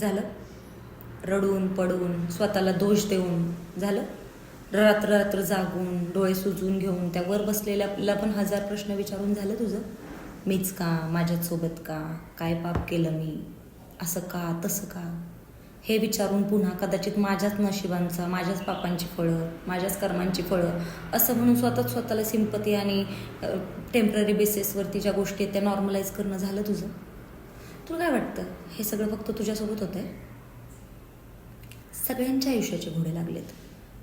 झालं? रडून पडून स्वतःला दोष देऊन झालं? रात्र रात्र जागून डोळे सुजून घेऊन त्या वर बसलेल्याला पण 1000 प्रश्न विचारून झालं तुझं? मीच का? माझ्यासोबत का? काय पाप केलं मी? असं का? तसं का? हे विचारून पुन्हा कदाचित माझ्याच नशिबांचा, माझ्याच पापांची फळं, माझ्याच कर्मांची फळं असं म्हणून स्वतःला सिंपती आणि टेम्पररी बेसिसवरती ज्या गोष्टी आहेत त्या नॉर्मलाइज करणं झालं तुझं? तुला काय वाटतं हे सगळं फक्त तुझ्यासोबत होतं आहे? सगळ्यांच्या आयुष्याचे घोडे लागलेत.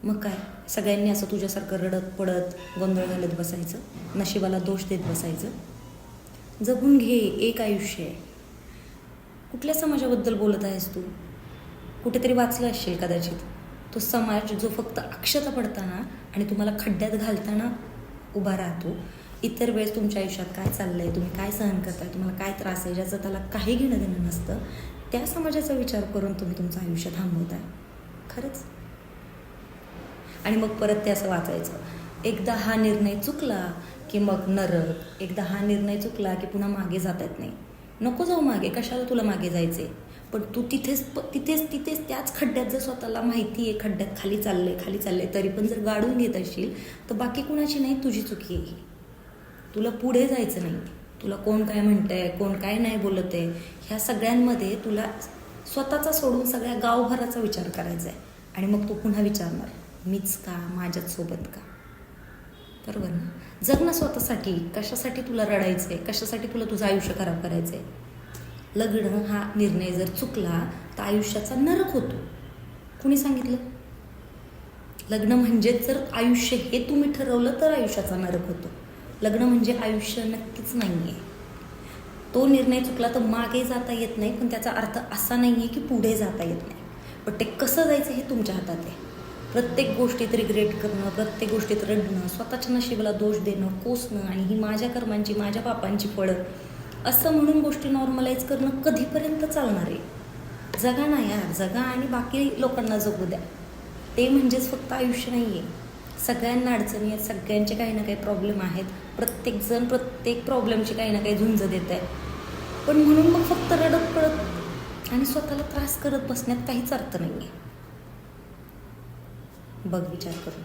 मग काय सगळ्यांनी असं तुझ्यासारखं रडत पडत गोंधळ घालत बसायचं, नशिबाला दोष देत बसायचं? जगून घे, एक आयुष्य आहे. कुठल्या समाजाबद्दल बोलत आहेस तू? कुठेतरी वाचलं असेल कदाचित. तो समाज जो फक्त अक्षता पडताना आणि तुम्हाला खड्ड्यात घालताना उभा राहतो. इतर वेळेस तुमच्या आयुष्यात काय चाललं आहे, तुम्ही काय सहन करताय, तुम्हाला काय त्रास आहे, ज्याचं त्याला काही घेणं देणं नसतं, त्या समाजाचा विचार करून तुम्ही तुमचं आयुष्य थांबवताय. खरंच. आणि मग परत ते असं वाचायचं, एकदा हा निर्णय चुकला की मग नरक, एकदा हा निर्णय चुकला की पुन्हा मागे जाता येत नाही. नको जाऊ मागे, कशाला तुला मागे जायचे? पण तू तिथेच त्याच खड्ड्यात जर स्वतःला माहिती आहे खड्ड्यात खाली चालले तरी पण जर गाडून घेत असशील तर बाकी कुणाची नाही, तुझी चुकी आहे. तुला पुढे जायचं नाही. तुला कोण काय म्हणतंय, कोण काय नाही बोलत आहे, ह्या सगळ्यांमध्ये तुला स्वतःचा सोडून सगळ्या गावभराचा विचार करायचा आहे. आणि मग तू पुन्हा विचारणार, मीच का? माझ्याच सोबत का? बरोबर ना? जग ना स्वतःसाठी. कशासाठी तुला रडायचं आहे? कशासाठी तुला तुझं आयुष्य खराब करायचं आहे? लग्न हा निर्णय जर चुकला तर आयुष्याचा नरक होतो. कुणी सांगितलं? लग्न म्हणजेच जर आयुष्य हे तुम्ही ठरवलं तर आयुष्याचा नरक होतो. लग्न म्हणजे आयुष्य नक्कीच नाही आहे. तो निर्णय चुकला तर मागे जाता येत नाही, पण त्याचा अर्थ असा नाही आहे की पुढे जाता येत नाही. पण ते कसं जायचं हे तुमच्या हातात आहे. प्रत्येक गोष्टीत रिग्रेट करणं, प्रत्येक गोष्टीत रडणं, स्वतःच्या नशिबाला दोष देणं, कोसणं आणि ही माझ्या कर्मांची, माझ्या पापांची फळं असं म्हणून गोष्टी नॉर्मलाइज करणं कधीपर्यंत चालणार आहे? जगा ना यार, जगा आणि बाकी लोकांना जगू द्या. ते म्हणजेच फक्त आयुष्य नाही आहे. सगळ्यांना अडचणी आहेत, सगळ्यांचे काही ना काही प्रॉब्लेम आहेत. प्रत्येकजण प्रत्येक प्रॉब्लेमची काही ना काही झुंज देत आहे. पण म्हणून मग फक्त रडत पडत आणि स्वतःला त्रास करत बसण्यात काहीच अर्थ नाही आहे. बघ विचार करून.